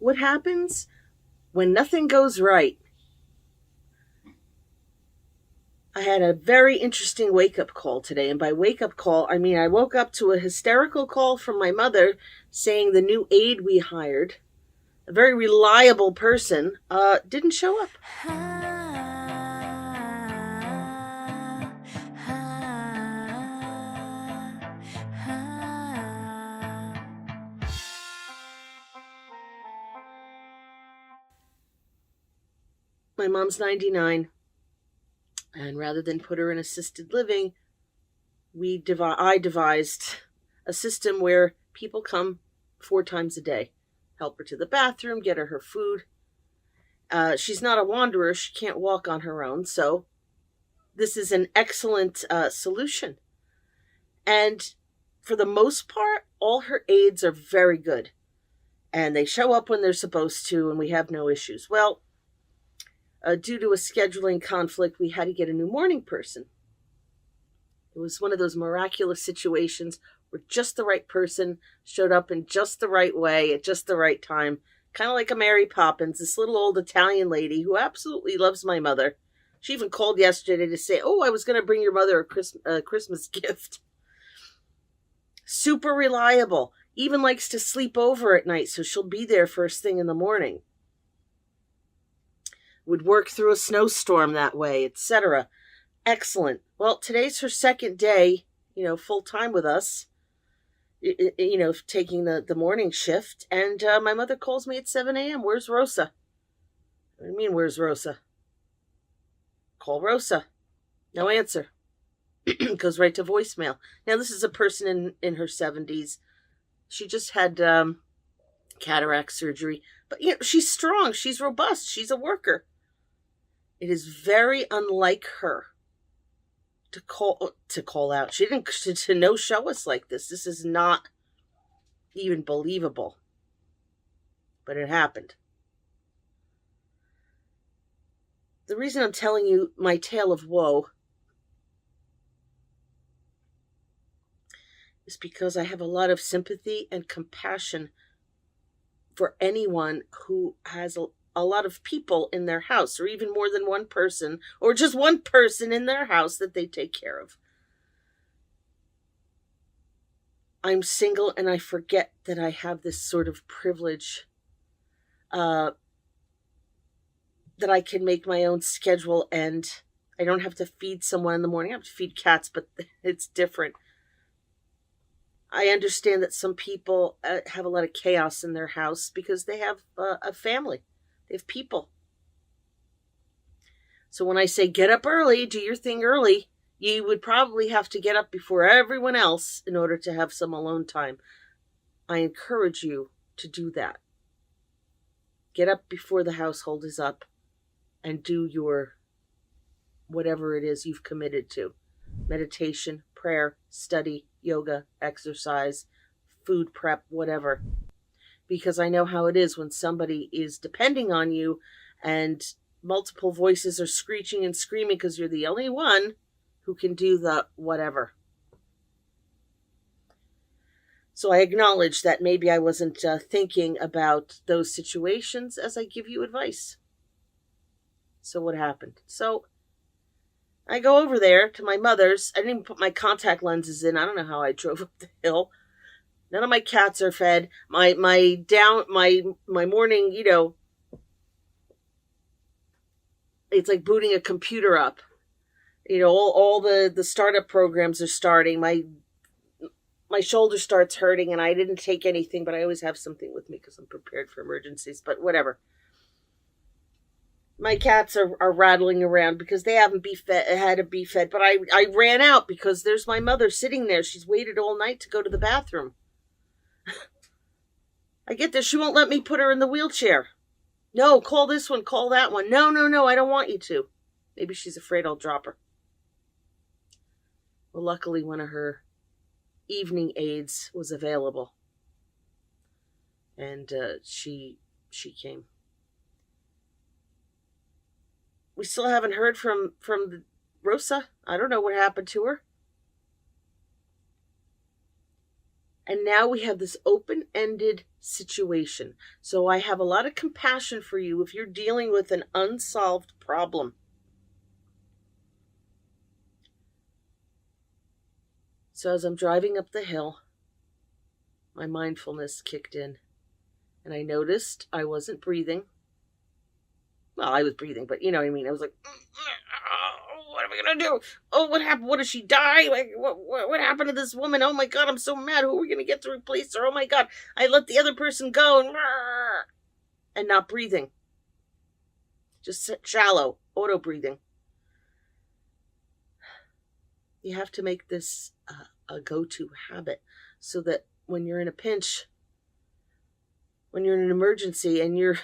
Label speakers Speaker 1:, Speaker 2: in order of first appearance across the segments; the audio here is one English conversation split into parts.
Speaker 1: what happens when nothing goes right. I had a very interesting wake-up call today, and by wake-up call, I mean I woke up to a hysterical call from my mother saying the new aide we hired, a very reliable person, didn't show up. My mom's 99, and rather than put her in assisted living, I devised a system where people come 4 times a day, help her to the bathroom, get her food. She's not a wanderer. She can't walk on her own, so this is an excellent solution. And for the most part, all her aides are very good, and they show up when they're supposed to, and we have no issues. Well, due to a scheduling conflict, we had to get a new morning person. It was one of those miraculous situations where just the right person showed up in just the right way at just the right time. Kind of like a Mary Poppins, this little old Italian lady who absolutely loves my mother. She even called yesterday to say, I was going to bring your mother a Christmas gift. Super reliable. Even likes to sleep over at night, so she'll be there first thing in the morning. Would work through a snowstorm that way, etc. Excellent. Well, today's her second day, full time with us, taking the morning shift. And my mother calls me at 7 a.m. Where's Rosa? What do you mean, where's Rosa? Call Rosa. No answer. Goes right to voicemail. Now, this is a person in her 70s. She just had cataract surgery. But, she's strong. She's robust. She's a worker. It is very unlike her to call out. She didn't to no show us like this. This is not even believable. But it happened. The reason I'm telling you my tale of woe is because I have a lot of sympathy and compassion for anyone who has a lot of people in their house, or even more than one person, or just one person in their house that they take care of. I'm single and I forget that I have this sort of privilege, that I can make my own schedule and I don't have to feed someone in the morning. I have to feed cats, but it's different. I understand that some people have a lot of chaos in their house because they have a family. They have people. So when I say get up early, do your thing early, you would probably have to get up before everyone else in order to have some alone time. I encourage you to do that. Get up before the household is up and do your whatever it is you've committed to. Meditation, prayer, study, yoga, exercise, food prep, whatever. Because I know how it is when somebody is depending on you and multiple voices are screeching and screaming because you're the only one who can do the whatever. So I acknowledge that maybe I wasn't thinking about those situations as I give you advice. So what happened? So I go over there to my mother's. I didn't even put my contact lenses in. I don't know how I drove up the hill. None of my cats are fed. My morning, it's like booting a computer up. All the startup programs are starting. My shoulder starts hurting, and I didn't take anything, but I always have something with me because I'm prepared for emergencies. But whatever. My cats are rattling around because they haven't had to be fed. But I ran out because there's my mother sitting there. She's waited all night to go to the bathroom. I get there. She won't let me put her in the wheelchair. No, call this one, call that one. No, I don't want you to. Maybe she's afraid I'll drop her. Well, luckily one of her evening aides was available. And she came. We still haven't heard from Rosa. I don't know what happened to her. And now we have this open-ended situation. So I have a lot of compassion for you if you're dealing with an unsolved problem. So as I'm driving up the hill, my mindfulness kicked in. And I noticed I wasn't breathing. Well, I was breathing, but you know what I mean. I was like, what am I going to do? Oh, what happened? What, did she die? Like, what happened to this woman? Oh my God, I'm so mad. Who are we going to get to replace her? Oh my God, I let the other person go. And not breathing. Just shallow, auto breathing. You have to make this a go-to habit so that when you're in a pinch, when you're in an emergency, and your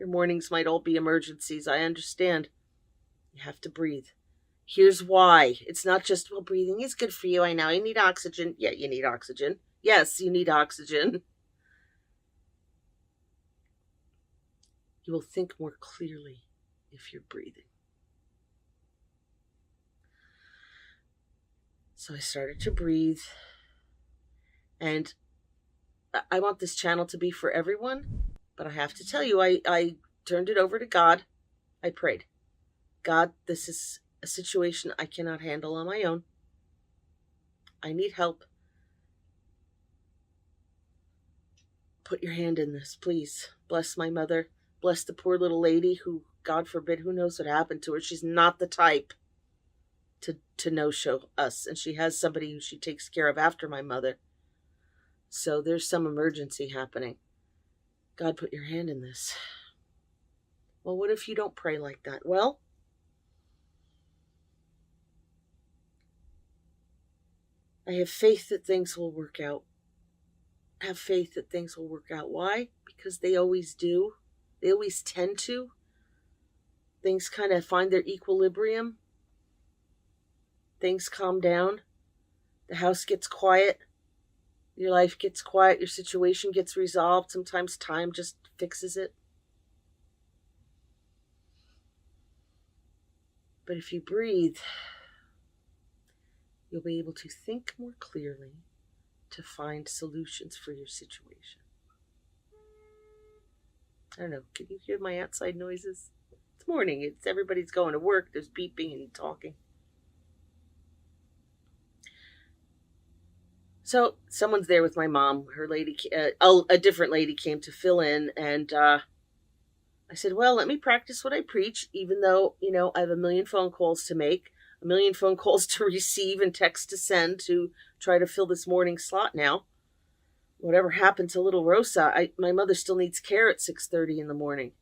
Speaker 1: mornings might all be emergencies, I understand. You have to breathe. Here's why. It's not just, well, breathing is good for you. I know you need oxygen. Yeah, you need oxygen. Yes, you need oxygen. You will think more clearly if you're breathing. So I started to breathe. And I want this channel to be for everyone. But I have to tell you, I turned it over to God. I prayed. God, this is a situation I cannot handle on my own. I need help. Put your hand in this, please. Bless my mother. Bless the poor little lady who, God forbid, who knows what happened to her. She's not the type to no-show us. And she has somebody who she takes care of after my mother. So there's some emergency happening. God, put your hand in this. Well, what if you don't pray like that? Well, I have faith that things will work out. Have faith that things will work out. Why? Because they always do. They always tend to. Things kind of find their equilibrium. Things calm down. The house gets quiet. Your life gets quiet. Your situation gets resolved. Sometimes time just fixes it. But if you breathe, you'll be able to think more clearly to find solutions for your situation. I don't know, can you hear my outside noises? It's morning, everybody's going to work, there's beeping and talking. So someone's there with my mom. Her lady, a different lady came to fill in, and I said, well, let me practice what I preach, even though, I have a million phone calls to make, a million phone calls to receive and text to send to try to fill this morning slot now. Whatever happened to little Rosa, my mother still needs care at 6:30 in the morning.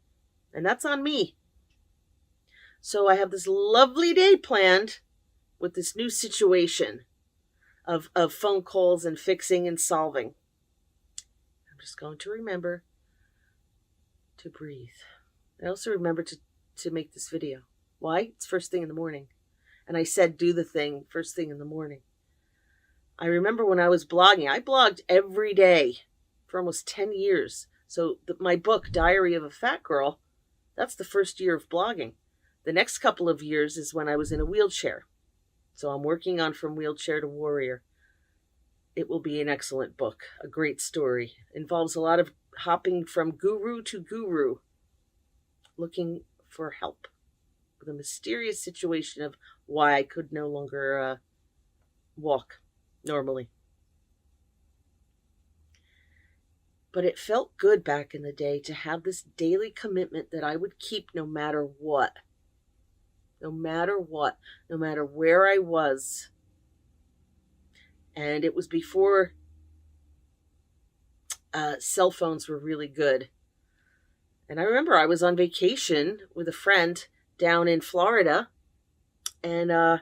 Speaker 1: And that's on me. So I have this lovely day planned with this new situation of phone calls and fixing and solving. I'm just going to remember to breathe. I also remember to make this video. Why? It's first thing in the morning. And I said do the thing first thing in the morning. I remember when I was blogging, I blogged every day for almost 10 years. So my book, Diary of a Fat Girl, that's the first year of blogging. The next couple of years is when I was in a wheelchair. So I'm working on From Wheelchair to Warrior. It will be an excellent book, a great story. Involves a lot of hopping from guru to guru, looking for help with a mysterious situation of why I could no longer walk normally. But it felt good back in the day to have this daily commitment that I would keep no matter what. No matter what. No matter where I was. And it was before cell phones were really good. And I remember I was on vacation with a friend down in Florida. And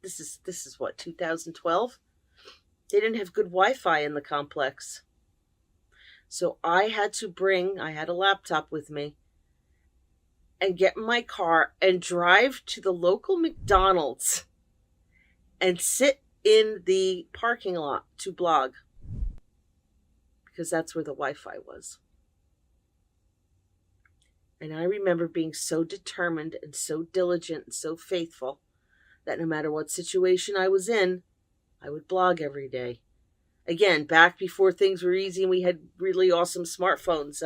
Speaker 1: this is what, 2012? They didn't have good Wi-Fi in the complex. So I had a laptop with me, and get in my car and drive to the local McDonald's and sit in the parking lot to blog. Because that's where the Wi-Fi was. And I remember being so determined and so diligent and so faithful that no matter what situation I was in, I would blog every day. Again, back before things were easy and we had really awesome smartphones.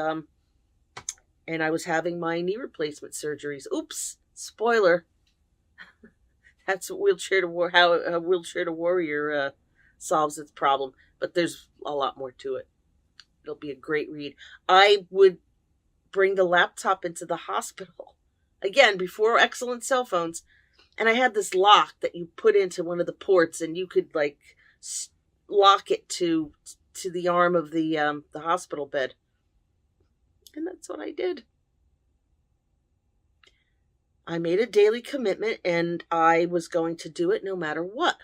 Speaker 1: And I was having my knee replacement surgeries. Oops, spoiler. That's what how a wheelchair to warrior solves its problem. But there's a lot more to it. It'll be a great read. I would bring the laptop into the hospital. Again, before excellent cell phones. And I had this lock that you put into one of the ports, and you could like lock it to the arm of the hospital bed. And that's what I did. I made a daily commitment, and I was going to do it no matter what.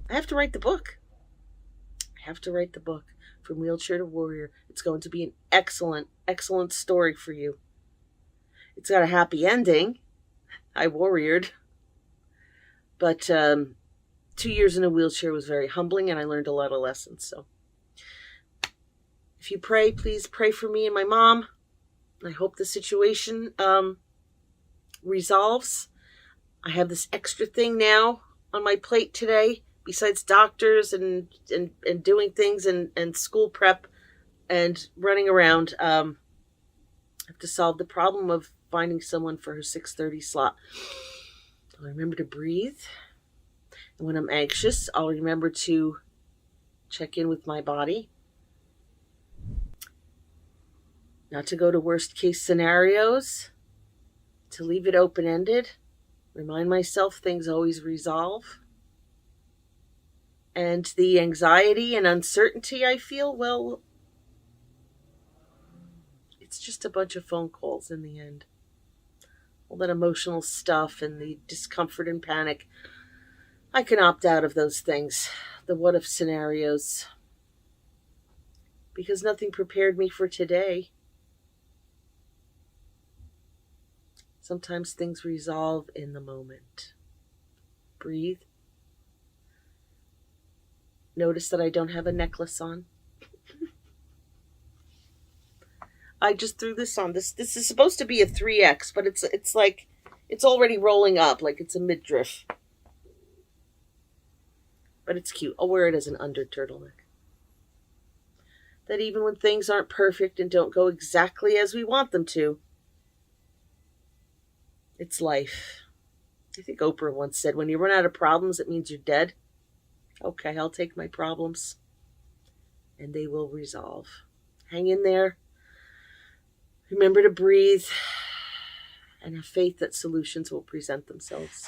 Speaker 1: I have to write the book. From Wheelchair to Warrior. It's going to be an excellent, excellent story for you. It's got a happy ending. I warriored. But 2 years in a wheelchair was very humbling, and I learned a lot of lessons. So if you pray, please pray for me and my mom. I hope the situation resolves. I have this extra thing now on my plate today, besides doctors and doing things and school prep and running around. I have to solve the problem of finding someone for her 6:30 slot. I'll remember to breathe. And when I'm anxious, I'll remember to check in with my body. Not to go to worst case scenarios. To leave it open-ended. Remind myself things always resolve. And the anxiety and uncertainty I feel, well, it's just a bunch of phone calls in the end. All that emotional stuff and the discomfort and panic. I can opt out of those things. The what-if scenarios. Because nothing prepared me for today. Sometimes things resolve in the moment. Breathe. Notice that I don't have a necklace on. I just threw this on. This is supposed to be a 3X, but it's like it's already rolling up like it's a midriff. But it's cute. I'll wear it as an under turtleneck. That even when things aren't perfect and don't go exactly as we want them to, it's life. I think Oprah once said, when you run out of problems, it means you're dead. Okay, I'll take my problems, and they will resolve. Hang in there. Remember to breathe, and have faith that solutions will present themselves.